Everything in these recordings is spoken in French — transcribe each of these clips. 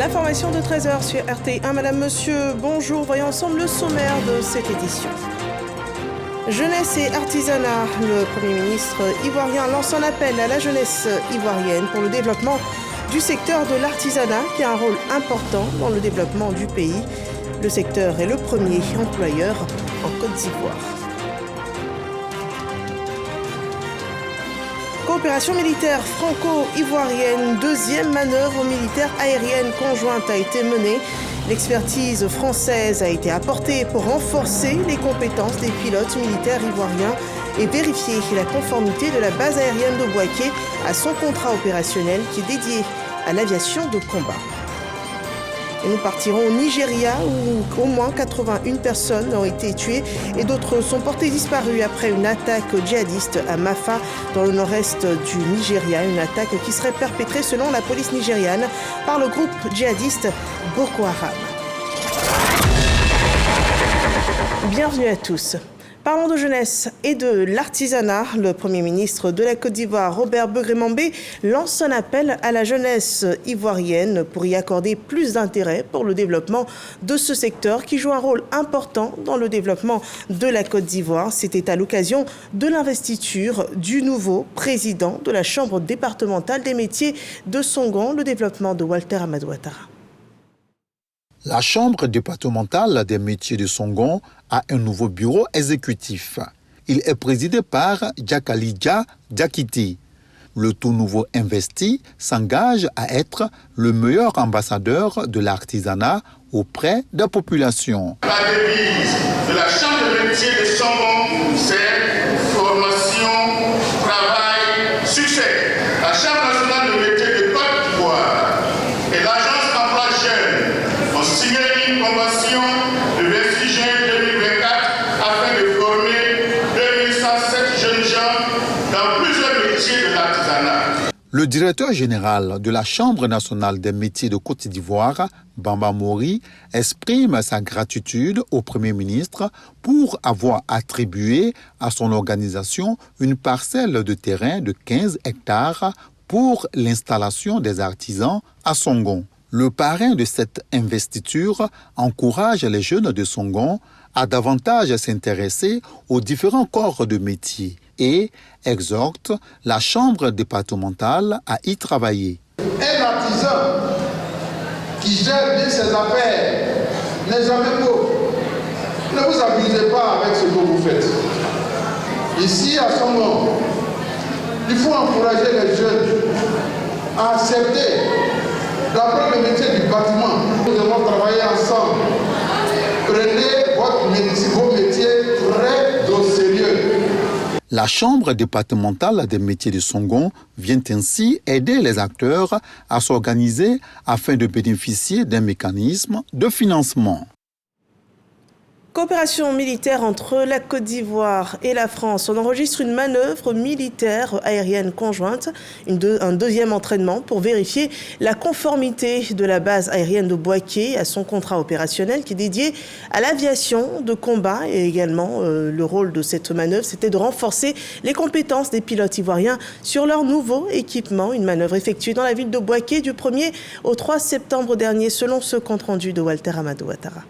L'information de 13h sur RT1. Madame, monsieur, bonjour. Voyons ensemble le sommaire de cette édition. Jeunesse et artisanat. Le Premier ministre ivoirien lance un appel à la jeunesse ivoirienne pour le développement du secteur de l'artisanat qui a un rôle important dans le développement du pays. Le secteur est le premier employeur en Côte d'Ivoire. Coopération militaire franco-ivoirienne, deuxième manœuvre militaire aérienne conjointe a été menée. L'expertise française a été apportée pour renforcer les compétences des pilotes militaires ivoiriens et vérifier la conformité de la base aérienne de Bouaké à son contrat opérationnel qui est dédié à l'aviation de combat. Et nous partirons au Nigeria où au moins 81 personnes ont été tuées et d'autres sont portées disparues après une attaque djihadiste à Mafa dans le nord-est du Nigeria. Une attaque qui serait perpétrée selon la police nigériane par le groupe djihadiste Boko Haram. Bienvenue à tous. Parlons de jeunesse et de l'artisanat. Le Premier ministre de la Côte d'Ivoire, Robert Begré-Mambé, lance un appel à la jeunesse ivoirienne pour y accorder plus d'intérêt pour le développement de ce secteur qui joue un rôle important dans le développement de la Côte d'Ivoire. C'était à l'occasion de l'investiture du nouveau président de la Chambre départementale des métiers de Songon, le développement de Walter Amadou Ouattara. La Chambre départementale des métiers de Songon a un nouveau bureau exécutif. Il est présidé par Djakalidja Djakiti. Le tout nouveau investi s'engage à être le meilleur ambassadeur de l'artisanat auprès de la population. La devise de la Chambre des métiers de Songon, c'est formation, travail, succès. La Chambre nationale des métiers de Côte d'Ivoire et l'Agence d'emploi jeune ont signé une convention le 26 juin 2024 afin de former 2107 jeunes gens dans plusieurs métiers de l'artisanat. Le directeur général de la Chambre nationale des métiers de Côte d'Ivoire, Bamba Mori, exprime sa gratitude au Premier ministre pour avoir attribué à son organisation une parcelle de terrain de 15 hectares pour l'installation des artisans à Songon. Le parrain de cette investiture encourage les jeunes de Songon à davantage s'intéresser aux différents corps de métier et exhorte la Chambre départementale à y travailler. Un artisan qui gère bien ses affaires n'est jamais pauvre. Ne vous abusez pas avec ce que vous faites. Ici, à Songon, il faut encourager les jeunes à accepter d'apprendre le métier du bâtiment. Nous devons travailler ensemble. Prenez vos métiers très au sérieux. La Chambre départementale des métiers de Songon vient ainsi aider les acteurs à s'organiser afin de bénéficier d'un mécanisme de financement. Coopération militaire entre la Côte d'Ivoire et la France. On enregistre une manœuvre militaire aérienne conjointe, un deuxième entraînement pour vérifier la conformité de la base aérienne de Bouaké à son contrat opérationnel qui est dédié à l'aviation de combat. Et également, le rôle de cette manœuvre, c'était de renforcer les compétences des pilotes ivoiriens sur leur nouveau équipement. Une manœuvre effectuée dans la ville de Bouaké du 1er au 3 septembre dernier, selon ce compte-rendu de Walter Amadou Ouattara.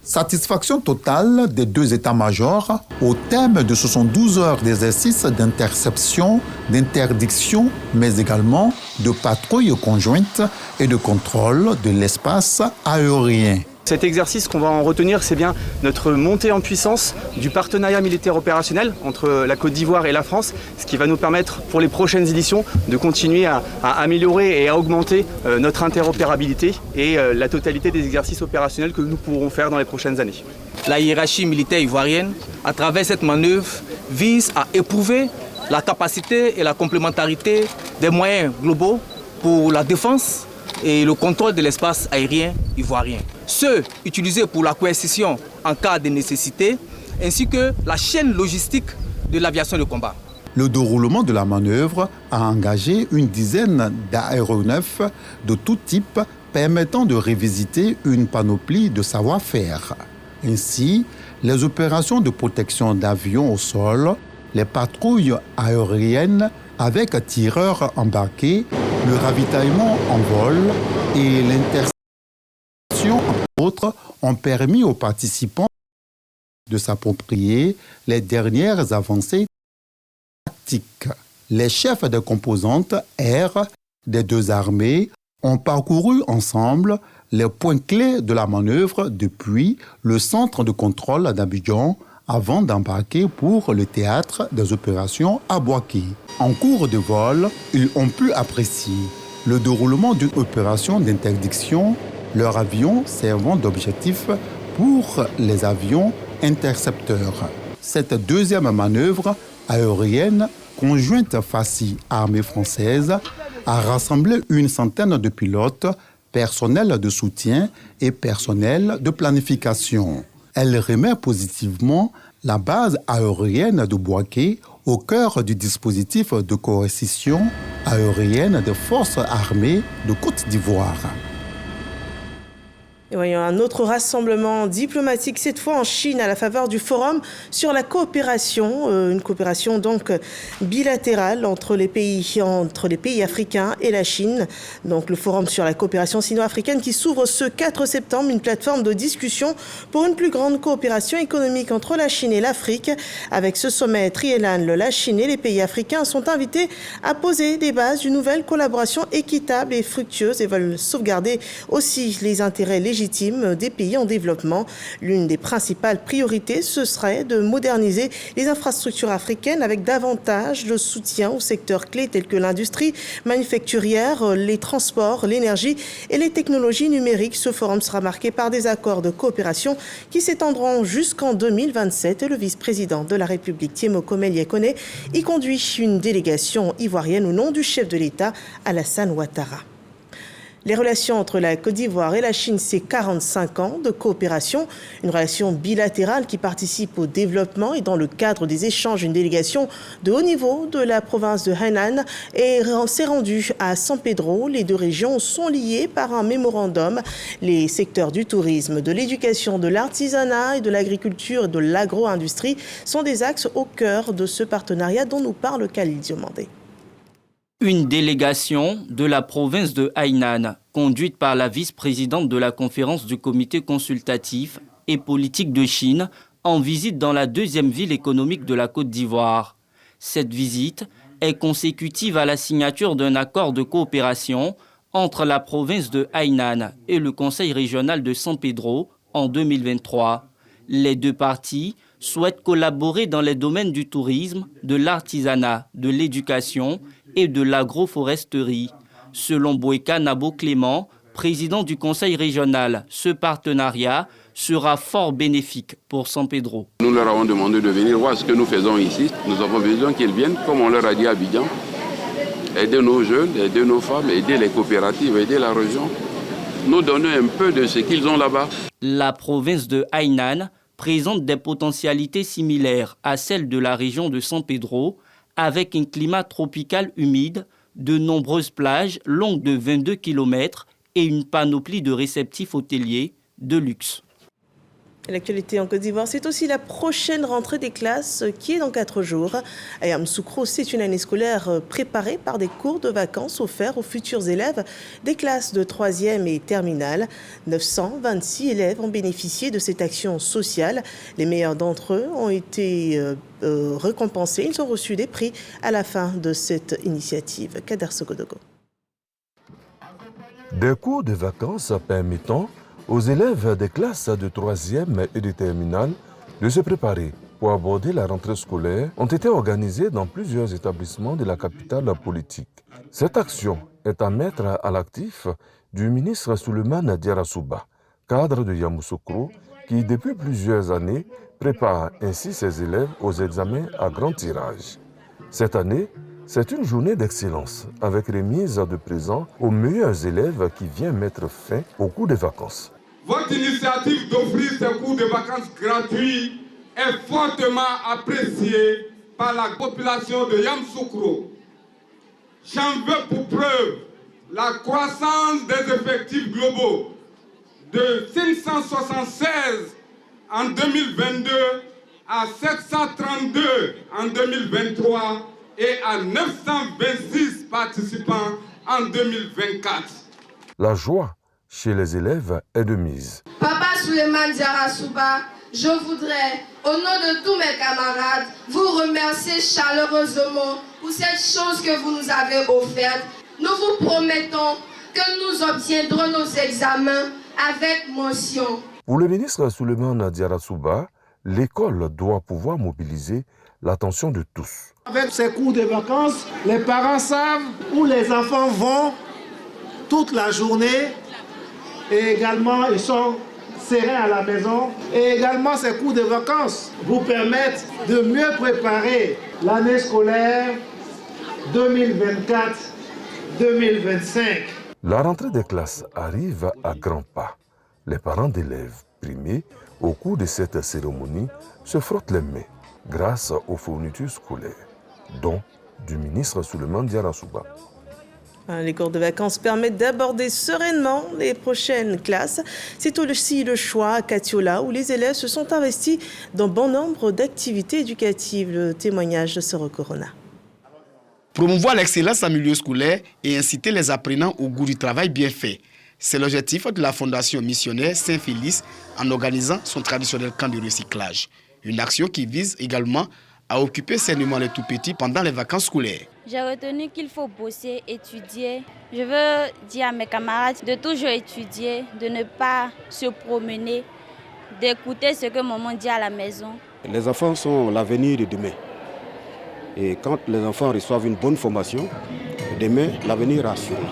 Satisfaction totale des deux états-majors au terme de 72 heures d'exercice d'interception, d'interdiction, mais également de patrouille conjointe et de contrôle de l'espace aérien. Cet exercice qu'on va en retenir, c'est bien notre montée en puissance du partenariat militaire opérationnel entre la Côte d'Ivoire et la France, ce qui va nous permettre pour les prochaines éditions de continuer à améliorer et à augmenter notre interopérabilité et la totalité des exercices opérationnels que nous pourrons faire dans les prochaines années. La hiérarchie militaire ivoirienne, à travers cette manœuvre, vise à éprouver la capacité et la complémentarité des moyens globaux pour la défense et le contrôle de l'espace aérien ivoirien. Ceux utilisés pour la coercition en cas de nécessité, ainsi que la chaîne logistique de l'aviation de combat. Le déroulement de la manœuvre a engagé une dizaine d'aéronefs de tout type permettant de revisiter une panoplie de savoir-faire. Ainsi, les opérations de protection d'avions au sol, les patrouilles aériennes, avec tireurs embarqués, le ravitaillement en vol et l'interception entre autres ont permis aux participants de s'approprier les dernières avancées tactiques. Les chefs de composantes air des deux armées ont parcouru ensemble les points clés de la manœuvre depuis le centre de contrôle d'Abidjan avant d'embarquer pour le théâtre des opérations à Bouaké. En cours de vol, ils ont pu apprécier le déroulement d'une opération d'interdiction, leur avion servant d'objectif pour les avions intercepteurs. Cette deuxième manœuvre aérienne conjointe Fassi-Armée française a rassemblé une centaine de pilotes, personnel de soutien et personnel de planification. Elle remet positivement la base aérienne de Bouaké au cœur du dispositif de coercition aérienne des forces armées de Côte d'Ivoire. Et voyons un autre rassemblement diplomatique, cette fois en Chine, à la faveur du Forum sur la coopération, une coopération donc bilatérale entre les pays africains et la Chine. Donc le Forum sur la coopération sino-africaine qui s'ouvre ce 4 septembre, une plateforme de discussion pour une plus grande coopération économique entre la Chine et l'Afrique. Avec ce sommet triennal, la Chine et les pays africains sont invités à poser des bases d'une nouvelle collaboration équitable et fructueuse et veulent sauvegarder aussi les intérêts légitimes des pays en développement. L'une des principales priorités, ce serait de moderniser les infrastructures africaines avec davantage de soutien aux secteurs clés tels que l'industrie manufacturière, les transports, l'énergie et les technologies numériques. Ce forum sera marqué par des accords de coopération qui s'étendront jusqu'en 2027 et le vice-président de la République, Thiemo Komel-Yekone, y conduit une délégation ivoirienne au nom du chef de l'État, Alassane Ouattara. Les relations entre la Côte d'Ivoire et la Chine, c'est 45 ans de coopération, une relation bilatérale qui participe au développement et dans le cadre des échanges, une délégation de haut niveau de la province de Hainan s'est rendue à San Pedro. Les deux régions sont liées par un mémorandum. Les secteurs du tourisme, de l'éducation, de l'artisanat et de l'agriculture et de l'agro-industrie sont des axes au cœur de ce partenariat dont nous parle Khalil Diomandé. Une délégation de la province de Hainan, conduite par la vice-présidente de la conférence du comité consultatif et politique de Chine, en visite dans la deuxième ville économique de la Côte d'Ivoire. Cette visite est consécutive à la signature d'un accord de coopération entre la province de Hainan et le conseil régional de San Pedro en 2023. Les deux parties souhaitent collaborer dans les domaines du tourisme, de l'artisanat, de l'éducation et de l'agroforesterie. Selon Boeka Nabo Clément, président du conseil régional, ce partenariat sera fort bénéfique pour San Pedro. Nous leur avons demandé de venir voir ce que nous faisons ici. Nous avons besoin qu'ils viennent, comme on leur a dit à Abidjan, aider nos jeunes, aider nos femmes, aider les coopératives, aider la région, nous donner un peu de ce qu'ils ont là-bas. La province de Hainan présente des potentialités similaires à celles de la région de San Pedro, avec un climat tropical humide, de nombreuses plages longues de 22 km et une panoplie de réceptifs hôteliers de luxe. L'actualité en Côte d'Ivoire, c'est aussi la prochaine rentrée des classes qui est dans 4 jours. À Yamoussoukro, c'est une année scolaire préparée par des cours de vacances offerts aux futurs élèves des classes de 3e et terminale. 926 élèves ont bénéficié de cette action sociale. Les meilleurs d'entre eux ont été récompensés. Ils ont reçu des prix à la fin de cette initiative. Kader Sokodogo. Des cours de vacances permettant aux élèves des classes de 3e et de terminale de se préparer pour aborder la rentrée scolaire ont été organisés dans plusieurs établissements de la capitale politique. Cette action est à mettre à l'actif du ministre Souleymane Diarra-Souba, cadre de Yamoussoukro, qui depuis plusieurs années prépare ainsi ses élèves aux examens à grand tirage. Cette année, c'est une journée d'excellence avec remise de présents aux meilleurs élèves qui vient mettre fin aux cours de vacances. Votre initiative d'offrir ces cours de vacances gratuits est fortement appréciée par la population de Yamoussoukro. J'en veux pour preuve la croissance des effectifs globaux de 576 en 2022 à 732 en 2023 et à 926 participants en 2024. La joie chez les élèves est de mise. Papa Souleymane Diarra Souba, je voudrais, au nom de tous mes camarades, vous remercier chaleureusement pour cette chose que vous nous avez offerte. Nous vous promettons que nous obtiendrons nos examens avec mention. Pour le ministre Souleymane Diarra Souba, l'école doit pouvoir mobiliser l'attention de tous. Avec ces cours de vacances, les parents savent où les enfants vont toute la journée et également ils sont sereins à la maison. Et également ces cours de vacances vous permettent de mieux préparer l'année scolaire 2024-2025. La rentrée des classes arrive à grands pas. Les parents d'élèves primés au cours de cette cérémonie se frottent les mains grâce aux fournitures scolaires, dont du ministre Souleymane Diarra Souba. Les cours de vacances permettent d'aborder sereinement les prochaines classes. C'est aussi le choix à Katiola où les élèves se sont investis dans bon nombre d'activités éducatives. Le témoignage de Soro Corona. Promouvoir l'excellence en milieu scolaire et inciter les apprenants au goût du travail bien fait. C'est l'objectif de la Fondation missionnaire Saint-Félix en organisant son traditionnel camp de recyclage. Une action qui vise également à occuper sainement les tout-petits pendant les vacances scolaires. J'ai retenu qu'il faut bosser, étudier. Je veux dire à mes camarades de toujours étudier, de ne pas se promener, d'écouter ce que maman dit à la maison. Les enfants sont l'avenir de demain. Et quand les enfants reçoivent une bonne formation, demain, l'avenir est assuré.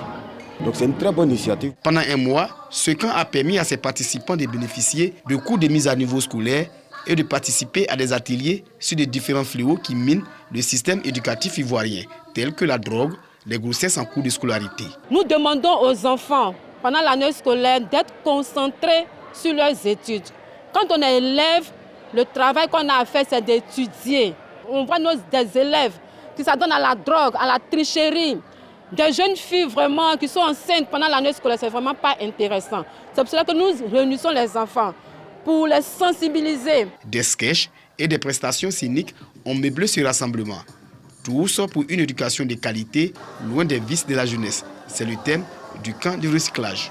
Donc c'est une très bonne initiative. Pendant un mois, ce camp a permis à ses participants de bénéficier de cours de mise à niveau scolaire et de participer à des ateliers sur les différents fléaux qui minent le système éducatif ivoirien, tels que la drogue, les grossesses en cours de scolarité. Nous demandons aux enfants, pendant l'année scolaire, d'être concentrés sur leurs études. Quand on est élève, le travail qu'on a à faire, c'est d'étudier. On voit des élèves qui s'adonnent à la drogue, à la tricherie. Des jeunes filles vraiment qui sont enceintes pendant l'année scolaire, c'est vraiment pas intéressant. C'est pour cela que nous réunissons les enfants pour les sensibiliser. Des sketchs et des prestations scéniques ont meublé ce rassemblement. Tous pour une éducation de qualité, loin des vices de la jeunesse. C'est le thème du camp de recyclage.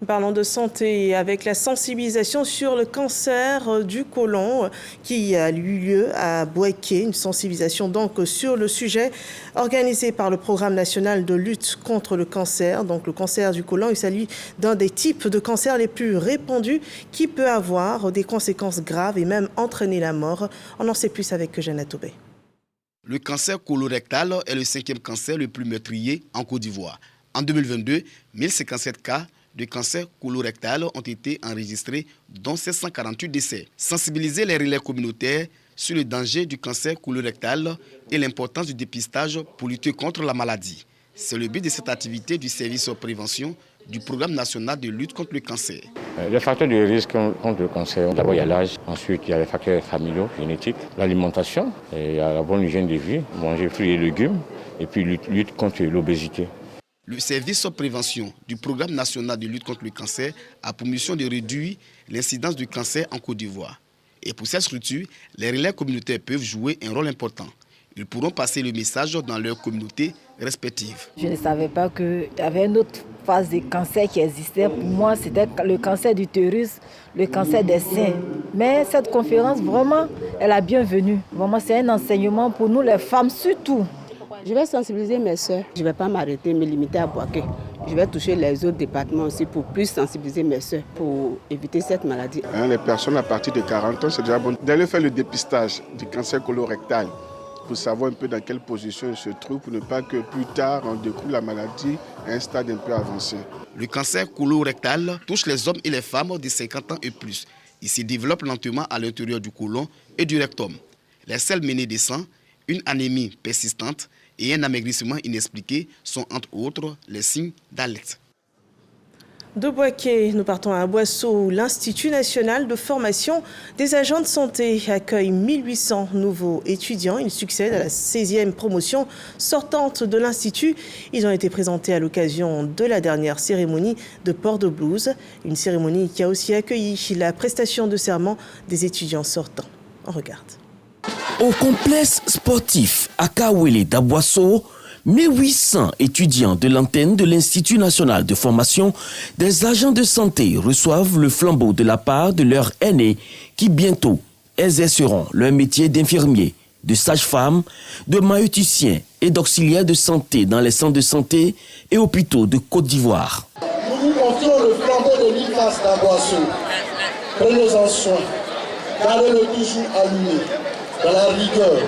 Parlons de santé avec la sensibilisation sur le cancer du côlon qui a eu lieu à Bouaké. Une sensibilisation donc sur le sujet organisée par le Programme national de lutte contre le cancer. Donc le cancer du côlon, il s'agit d'un des types de cancer les plus répandus qui peut avoir des conséquences graves et même entraîner la mort. On en sait plus avec Eugène Toubé. Le cancer colorectal est le 5e cancer le plus meurtrier en Côte d'Ivoire. En 2022, 1057 cas de cancer colorectal ont été enregistrés, dont 748 décès. Sensibiliser les relais communautaires sur le danger du cancer colorectal et l'importance du dépistage pour lutter contre la maladie. C'est le but de cette activité du service de prévention du Programme national de lutte contre le cancer. Les facteurs de risque contre le cancer, d'abord il y a l'âge, ensuite il y a les facteurs familiaux, génétiques, l'alimentation, il y a la bonne hygiène de vie, manger fruits et légumes, et puis lutte contre l'obésité. Le service de prévention du Programme national de lutte contre le cancer a pour mission de réduire l'incidence du cancer en Côte d'Ivoire. Et pour cette structure, les relais communautaires peuvent jouer un rôle important. Ils pourront passer le message dans leurs communautés respectives. Je ne savais pas qu'il y avait une autre phase de cancer qui existait. Pour moi, c'était le cancer du l'utérus, le cancer des seins. Mais cette conférence, vraiment, elle est bienvenue. Vraiment, c'est un enseignement pour nous, les femmes surtout. Je vais sensibiliser mes soeurs. Je ne vais pas m'arrêter, me limiter à Bouaké. Je vais toucher les autres départements aussi pour plus sensibiliser mes soeurs, pour éviter cette maladie. Les personnes à partir de 40 ans, c'est déjà bon d'aller faire le dépistage du cancer colorectal pour savoir un peu dans quelle position il se trouve, pour ne pas que plus tard on découvre la maladie à un stade un peu avancé. Le cancer colorectal touche les hommes et les femmes de 50 ans et plus. Il se développe lentement à l'intérieur du côlon et du rectum. Les selles menées de sang, une anémie persistante et un amaigrissement inexpliqué sont entre autres les signes d'alerte. De Bouaké, nous partons à Boisseau où l'Institut national de formation des agents de santé accueille 1800 nouveaux étudiants. Ils succèdent à la 16e promotion sortante de l'Institut. Ils ont été présentés à l'occasion de la dernière cérémonie de port de blouse. Une cérémonie qui a aussi accueilli la prestation de serment des étudiants sortants. On regarde. Au complexe sportif Akawele d'Aboisseau, 1800 étudiants de l'antenne de l'Institut national de formation des agents de santé reçoivent le flambeau de la part de leurs aînés qui bientôt exerceront leur métier d'infirmier, de sage-femme, de maïeuticien et d'auxiliaire de santé dans les centres de santé et hôpitaux de Côte d'Ivoire. Nous vous confions le flambeau de l'IFAS d'Aboisseau. Prenez-en soin, gardez-le toujours allumé, dans la rigueur,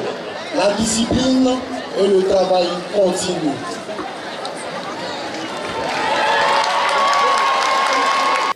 la discipline et le travail continu.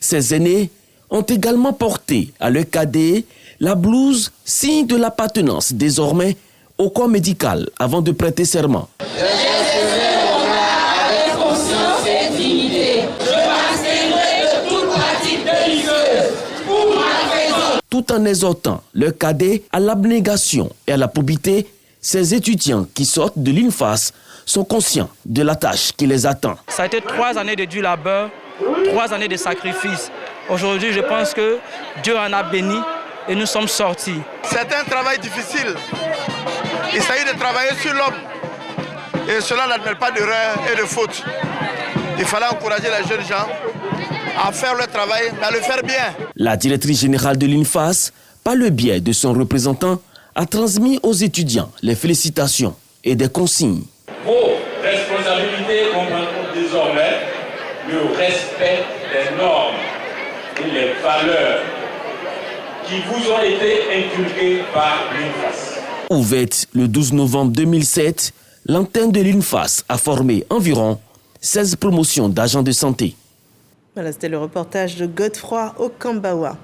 Ces aînés ont également porté à leur cadet la blouse, signe de l'appartenance désormais au corps médical avant de prêter serment. J'exercerai mon art avec conscience et dignité. Je m'abstiendrai de toute pratique délicieuse pour ma présence. Tout en exhortant leur cadet à l'abnégation et à la probité, ces étudiants qui sortent de l'INFAS sont conscients de la tâche qui les attend. Ça a été 3 années de dur labeur, 3 années de sacrifice. Aujourd'hui, je pense que Dieu en a béni et nous sommes sortis. C'est un travail difficile. Il s'agit de travailler sur l'homme. Et cela n'admet pas d'erreur et de faute. Il fallait encourager les jeunes gens à faire leur travail, mais à le faire bien. La directrice générale de l'INFAS, par le biais de son représentant, a transmis aux étudiants les félicitations et des consignes. Vos responsabilités comprendront désormais le respect des normes et les valeurs qui vous ont été inculquées par l'INFAS. Ouverte le 12 novembre 2007, l'antenne de l'INFAS a formé environ 16 promotions d'agents de santé. Voilà, c'était le reportage de Godefroy Okambawa.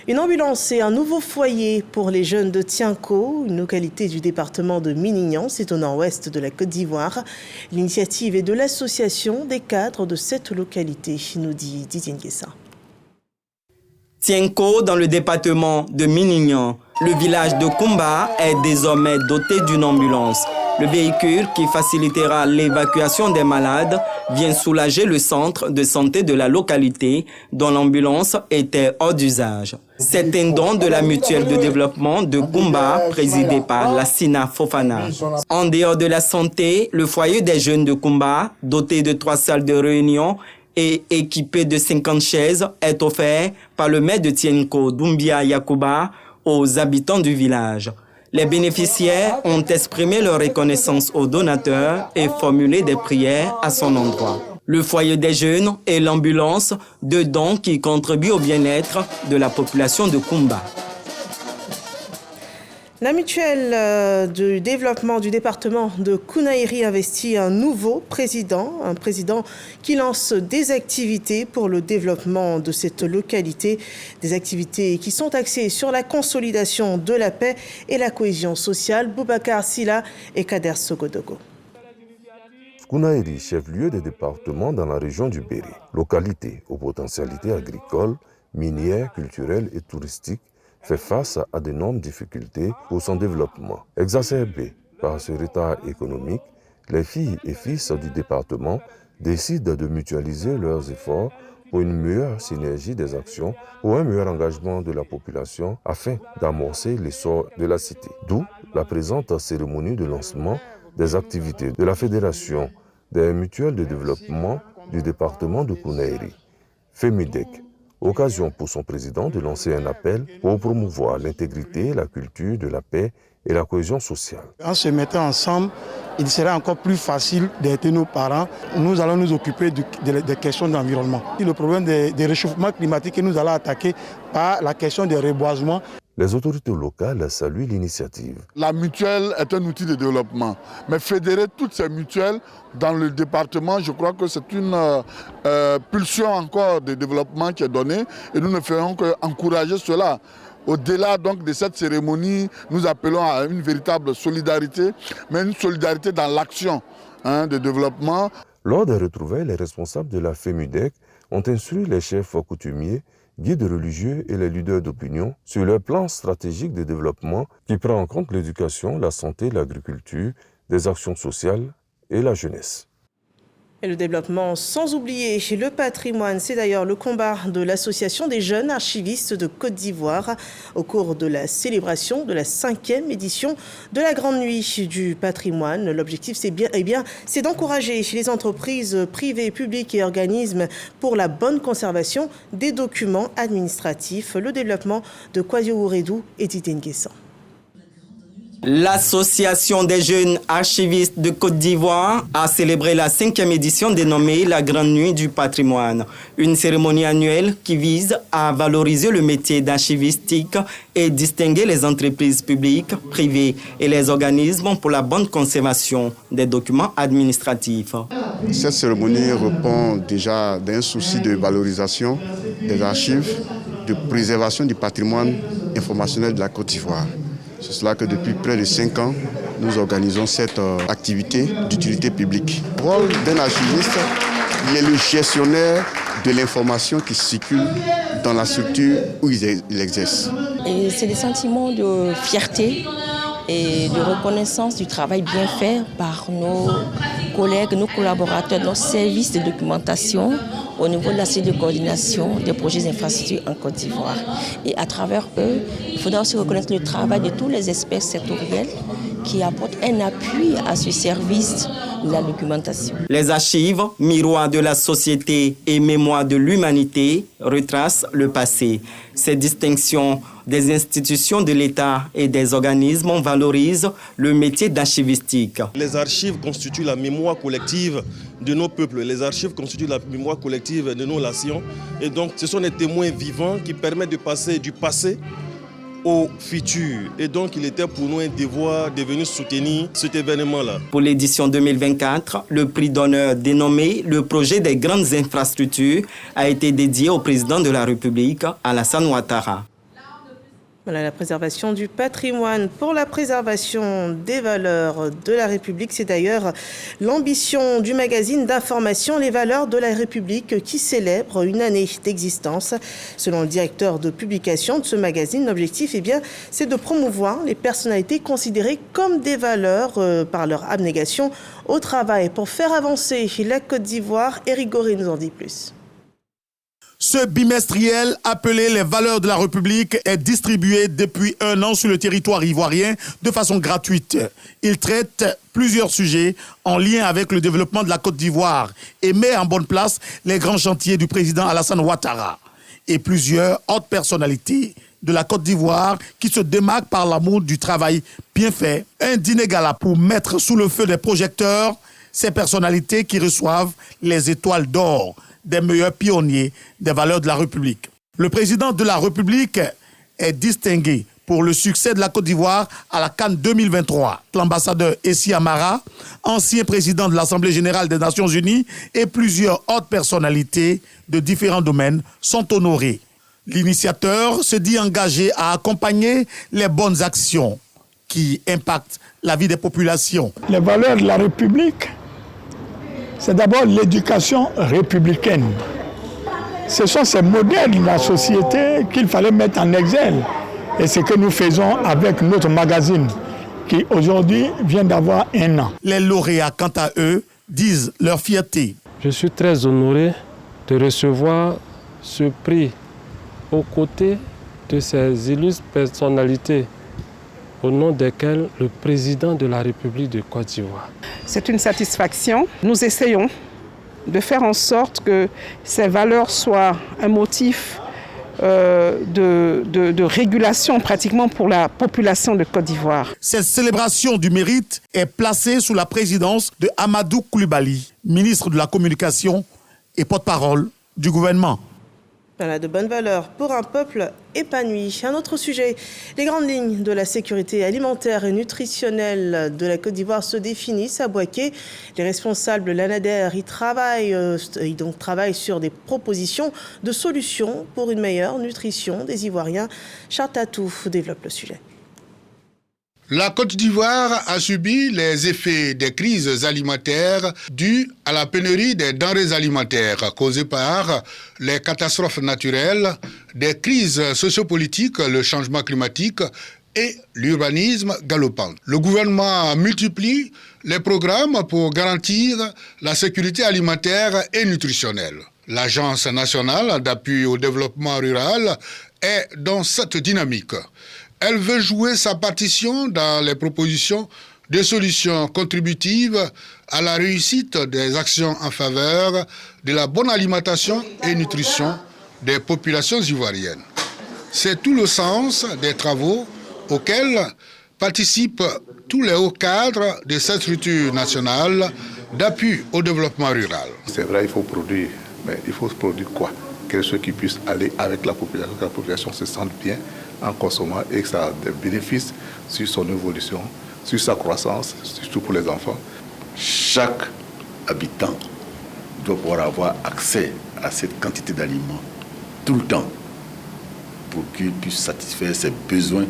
Une ambulance et un nouveau foyer pour les jeunes de Tienko, une localité du département de Minignan, c'est au nord-ouest de la Côte d'Ivoire. L'initiative est de l'association des cadres de cette localité, nous dit Didier Nguessa. Tienko, dans le département de Minignan, le village de Kumba est désormais doté d'une ambulance. Le véhicule qui facilitera l'évacuation des malades vient soulager le centre de santé de la localité dont l'ambulance était hors d'usage. C'est un don de la mutuelle de développement de Kumba présidée par Lassina Fofana. En dehors de la santé, le foyer des jeunes de Kumba, doté de 3 salles de réunion et équipé de 50 chaises, est offert par le maire de Tienko, Doumbia Yakuba, aux habitants du village. Les bénéficiaires ont exprimé leur reconnaissance aux donateurs et formulé des prières à son endroit. Le foyer des jeunes et l'ambulance, 2 dons qui contribuent au bien-être de la population de Kumba. La mutuelle du développement du département de Kounaïri investit un nouveau président, un président qui lance des activités pour le développement de cette localité, des activités qui sont axées sur la consolidation de la paix et la cohésion sociale. Boubacar Silla et Kader Sogodogo. Kounaïri, chef-lieu des départements dans la région du Béré, localité aux potentialités agricoles, minières, culturelles et touristiques, fait face à d'énormes difficultés pour son développement. Exacerbé par ce retard économique, les filles et fils du département décident de mutualiser leurs efforts pour une meilleure synergie des actions, pour un meilleur engagement de la population afin d'amorcer l'essor de la cité. D'où la présente cérémonie de lancement des activités de la Fédération des mutuelles de développement du département de Kounaïri, FEMUDEC. Occasion pour son président de lancer un appel pour promouvoir l'intégrité, la culture de la paix et la cohésion sociale. En se mettant ensemble, il sera encore plus facile d'aider nos parents. Nous allons nous occuper des questions d'environnement. Le problème des réchauffements climatiques, nous allons attaquer par la question des reboisements. Les autorités locales saluent l'initiative. La mutuelle est un outil de développement, mais fédérer toutes ces mutuelles dans le département, je crois que c'est une pulsion encore de développement qui est donnée et nous ne ferons qu'encourager cela. Au-delà donc de cette cérémonie, nous appelons à une véritable solidarité, mais une solidarité dans l'action de développement. Lors des retrouvailles, les responsables de la FEMUDEC ont instruit les chefs coutumiers, guides religieux et les leaders d'opinion sur leur plan stratégique de développement qui prend en compte l'éducation, la santé, l'agriculture, des actions sociales et la jeunesse. Et le développement sans oublier le patrimoine, c'est d'ailleurs le combat de l'Association des jeunes archivistes de Côte d'Ivoire au cours de la célébration de la 5e édition de la Grande Nuit du patrimoine. L'objectif, c'est d'encourager les entreprises privées, publiques et organismes pour la bonne conservation des documents administratifs. Le développement de Kwasio Ouredou et Tite Nguessan. L'Association des jeunes archivistes de Côte d'Ivoire a célébré la 5e édition dénommée la Grande Nuit du patrimoine. Une cérémonie annuelle qui vise à valoriser le métier d'archivistique et distinguer les entreprises publiques, privées et les organismes pour la bonne conservation des documents administratifs. Cette cérémonie répond déjà d'un souci de valorisation des archives, de préservation du patrimoine informationnel de la Côte d'Ivoire. C'est cela que depuis près de 5 ans, nous organisons cette activité d'utilité publique. Le rôle d'un archiviste, il est le gestionnaire de l'information qui circule dans la structure où il exerce. C'est des sentiments de fierté et de reconnaissance du travail bien fait par nos collègues, nos collaborateurs, nos services de documentation au niveau de la cellule de coordination des projets d'infrastructure en Côte d'Ivoire. Et à travers eux, il faudra aussi reconnaître le travail de tous les experts sectoriels qui apportent un appui à ce service de la documentation. Les archives, miroirs de la société et mémoire de l'humanité, retracent le passé. Ces distinctions des institutions de l'État et des organismes valorisent le métier d'archivistique. Les archives constituent la mémoire collective de nos peuples. Les archives constituent la mémoire collective de nos nations. Et donc, ce sont des témoins vivants qui permettent de passer du passé au futur. Et donc, il était pour nous un devoir de venir soutenir cet événement-là. Pour l'édition 2024, le prix d'honneur dénommé le projet des grandes infrastructures a été dédié au président de la République, Alassane Ouattara. Voilà, la préservation du patrimoine pour la préservation des valeurs de la République. C'est d'ailleurs l'ambition du magazine d'information Les Valeurs de la République qui célèbre une année d'existence. Selon le directeur de publication de ce magazine, l'objectif, c'est de promouvoir les personnalités considérées comme des valeurs par leur abnégation au travail. Pour faire avancer la Côte d'Ivoire, Éric Goré nous en dit plus. Ce bimestriel appelé Les Valeurs de la République est distribué depuis 1 an sur le territoire ivoirien de façon gratuite. Il traite plusieurs sujets en lien avec le développement de la Côte d'Ivoire et met en bonne place les grands chantiers du président Alassane Ouattara et plusieurs autres personnalités de la Côte d'Ivoire qui se démarquent par l'amour du travail bien fait. Un dîner gala pour mettre sous le feu des projecteurs ces personnalités qui reçoivent les étoiles d'or des meilleurs pionniers des valeurs de la République. Le président de la République est distingué pour le succès de la Côte d'Ivoire à la Cannes 2023. L'ambassadeur Essi Amara, ancien président de l'Assemblée générale des Nations Unies et plusieurs autres personnalités de différents domaines sont honorés. L'initiateur se dit engagé à accompagner les bonnes actions qui impactent la vie des populations. Les valeurs de la République, c'est d'abord l'éducation républicaine. Ce sont ces modèles de la société qu'il fallait mettre en exergue. Et c'est ce que nous faisons avec notre magazine, qui aujourd'hui vient d'avoir 1 an. Les lauréats, quant à eux, disent leur fierté. Je suis très honoré de recevoir ce prix aux côtés de ces illustres personnalités au nom desquels le président de la République de Côte d'Ivoire. C'est une satisfaction. Nous essayons de faire en sorte que ces valeurs soient un motif de régulation pratiquement pour la population de Côte d'Ivoire. Cette célébration du mérite est placée sous la présidence de Amadou Koulibaly, ministre de la Communication et porte-parole du gouvernement. Voilà, de bonnes valeurs pour un peuple épanoui. Un autre sujet, les grandes lignes de la sécurité alimentaire et nutritionnelle de la Côte d'Ivoire se définissent à Bouaké. Les responsables de l'ANADER y travaillent sur des propositions de solutions pour une meilleure nutrition des Ivoiriens. Charles Tatou développe le sujet. La Côte d'Ivoire a subi les effets des crises alimentaires dues à la pénurie des denrées alimentaires causées par les catastrophes naturelles, des crises sociopolitiques, le changement climatique et l'urbanisme galopant. Le gouvernement multiplie les programmes pour garantir la sécurité alimentaire et nutritionnelle. L'Agence nationale d'appui au développement rural est dans cette dynamique. Elle veut jouer sa partition dans les propositions de solutions contributives à la réussite des actions en faveur de la bonne alimentation et nutrition des populations ivoiriennes. C'est tout le sens des travaux auxquels participent tous les hauts cadres de cette structure nationale d'appui au développement rural. C'est vrai, il faut produire, mais il faut produire quoi? Quelque chose qui puisse aller avec la population, que la population se sente bien en consommant et que ça a des bénéfices sur son évolution, sur sa croissance, surtout pour les enfants. Chaque habitant doit pouvoir avoir accès à cette quantité d'aliments tout le temps pour qu'il puisse satisfaire ses besoins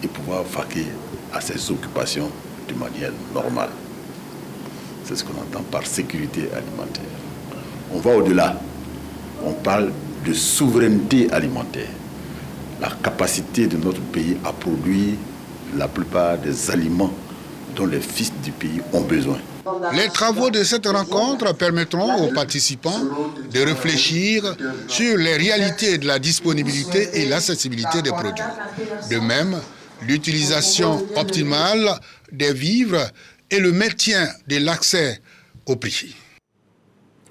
et pouvoir vaquer à ses occupations de manière normale. C'est ce qu'on entend par sécurité alimentaire. On va au-delà. On parle de souveraineté alimentaire. La capacité de notre pays à produire la plupart des aliments dont les fils du pays ont besoin. Les travaux de cette rencontre permettront aux participants de réfléchir sur les réalités de la disponibilité et l'accessibilité des produits. De même, l'utilisation optimale des vivres et le maintien de l'accès au prix.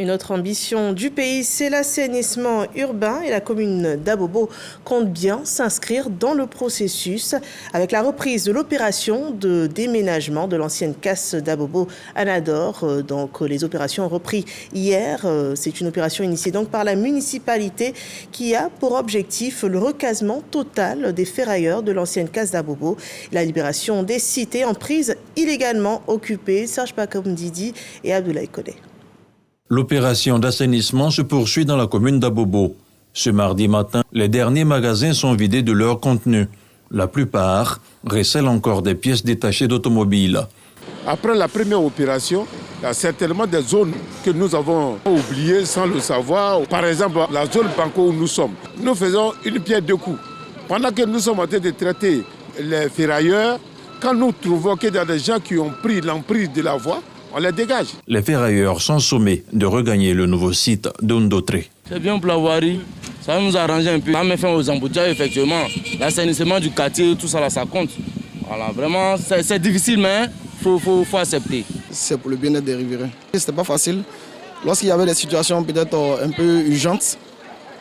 Une autre ambition du pays, c'est l'assainissement urbain et la commune d'Abobo compte bien s'inscrire dans le processus avec la reprise de l'opération de déménagement de l'ancienne casse d'Abobo à Nador. Donc les opérations ont repris hier. C'est une opération initiée donc par la municipalité qui a pour objectif le recasement total des ferrailleurs de l'ancienne casse d'Abobo, la libération des cités en prise illégalement occupées. Serge Pakomdidi et Abdoulaye Koné. L'opération d'assainissement se poursuit dans la commune d'Abobo. Ce mardi matin, les derniers magasins sont vidés de leur contenu. La plupart recèlent encore des pièces détachées d'automobiles. Après la première opération, il y a certainement des zones que nous avons oubliées sans le savoir. Par exemple, la zone Banco où nous sommes. Nous faisons une pierre deux coups. Pendant que nous sommes en train de traiter les ferrailleurs, quand nous trouvons qu'il y a des gens qui ont pris l'emprise de la voie, on les dégage. Les ferrailleurs sont sommés de regagner le nouveau site d'Ondotré. C'est bien pour la voirie, ça va nous arranger un peu. Ça met fin aux embouteillages, effectivement. L'assainissement du quartier, tout ça, là, ça compte. Voilà, vraiment, c'est difficile, mais il faut accepter. C'est pour le bien-être des riverains. C'était pas facile. Lorsqu'il y avait des situations peut-être un peu urgentes,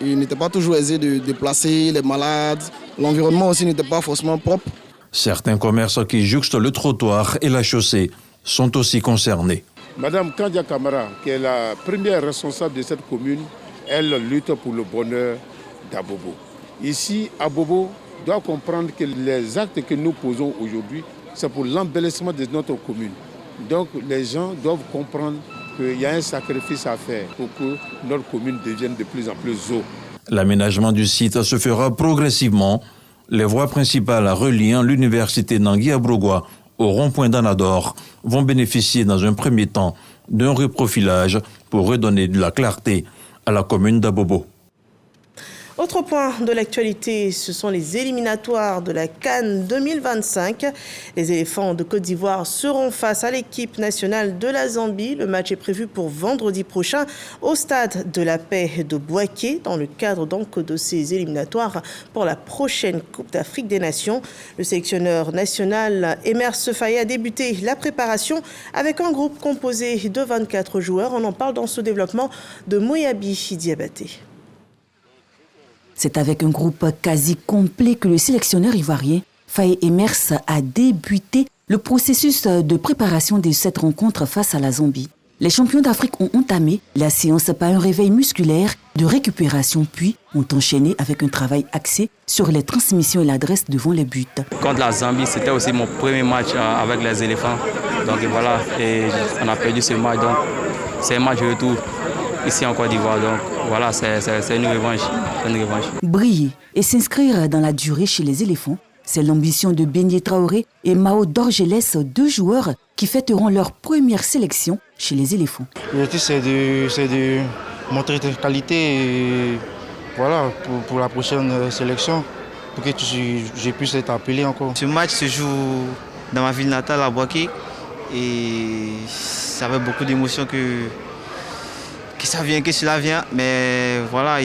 il n'était pas toujours aisé de déplacer les malades. L'environnement aussi n'était pas forcément propre. Certains commerces qui jouxtent le trottoir et la chaussée sont aussi concernés. Madame Kandia Kamara, qui est la première responsable de cette commune, elle lutte pour le bonheur d'Abobo. Ici, Abobo doit comprendre que les actes que nous posons aujourd'hui, c'est pour l'embellissement de notre commune. Donc les gens doivent comprendre qu'il y a un sacrifice à faire pour que notre commune devienne de plus en plus eau. L'aménagement du site se fera progressivement. Les voies principales reliant l'université Nangui-Abrogwa au rond-point d'Anador vont bénéficier dans un premier temps d'un reprofilage pour redonner de la clarté à la commune d'Abobo. Autre point de l'actualité, ce sont les éliminatoires de la CAN 2025. Les éléphants de Côte d'Ivoire seront face à l'équipe nationale de la Zambie. Le match est prévu pour vendredi prochain au stade de la Paix de Bouaké, dans le cadre donc de ces éliminatoires pour la prochaine Coupe d'Afrique des Nations. Le sélectionneur national Emer Sefaye a débuté la préparation avec un groupe composé de 24 joueurs. On en parle dans ce développement de Moyabi Diabaté. C'est avec un groupe quasi complet que le sélectionneur ivoirien Faye Emers a débuté le processus de préparation de cette rencontre face à la Zambie. Les champions d'Afrique ont entamé la séance par un réveil musculaire de récupération, puis ont enchaîné avec un travail axé sur les transmissions et l'adresse devant les buts. Contre la Zambie, c'était aussi mon premier match avec les éléphants. Donc voilà, et on a perdu ce match. Donc c'est un match de retour ici en Côte d'Ivoire. Donc voilà, c'est une revanche. Briller et s'inscrire dans la durée chez les éléphants, c'est l'ambition de Beignet Traoré et Mao Dorgelès, deux joueurs qui fêteront leur première sélection chez les éléphants. L'objectif, c'est de montrer tes qualités et, voilà, pour la prochaine sélection. pour que je puisse être appelé encore. Ce match se joue dans ma ville natale à Boaké et ça avait beaucoup d'émotions que cela vient, mais voilà,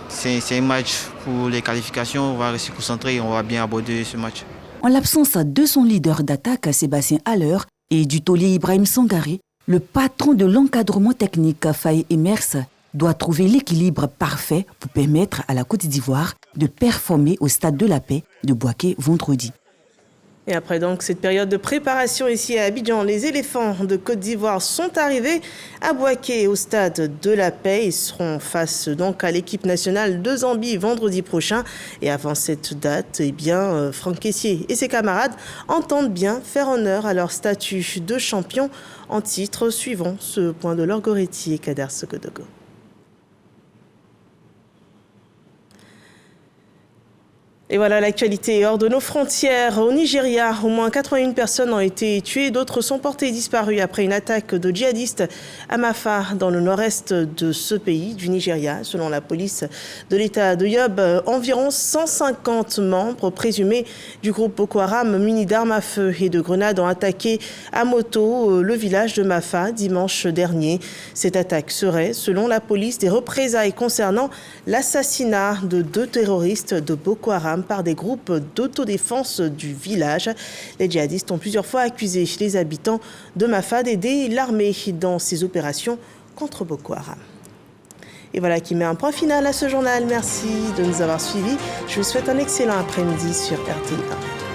c'est un match pour les qualifications, on va rester concentré et on va bien aborder ce match. En l'absence de son leader d'attaque, Sébastien Haller, et du taulier Ibrahim Sangaré, le patron de l'encadrement technique, Faye Emers, doit trouver l'équilibre parfait pour permettre à la Côte d'Ivoire de performer au Stade de la Paix de Boaké vendredi. Et après donc cette période de préparation ici à Abidjan, les éléphants de Côte d'Ivoire sont arrivés à Boaké au Stade de la Paix. Ils seront face donc à l'équipe nationale de Zambie vendredi prochain. Et avant cette date, Franck Kessié et ses camarades entendent bien faire honneur à leur statut de champion en titre, suivant ce point de Laure Goretti et Kader Sokodogo. Et voilà l'actualité hors de nos frontières. Au Nigeria, au moins 81 personnes ont été tuées, d'autres sont portées disparues après une attaque de djihadistes à Mafa, dans le nord-est de ce pays, du Nigeria. Selon la police de l'État de Yobe, environ 150 membres présumés du groupe Boko Haram munis d'armes à feu et de grenades ont attaqué à moto le village de Mafa dimanche dernier. Cette attaque serait, selon la police, des représailles concernant l'assassinat de 2 terroristes de Boko Haram par des groupes d'autodéfense du village. Les djihadistes ont plusieurs fois accusé les habitants de Mafa d'aider l'armée dans ses opérations contre Boko Haram. Et voilà qui met un point final à ce journal. Merci de nous avoir suivis. Je vous souhaite un excellent après-midi sur RTI1.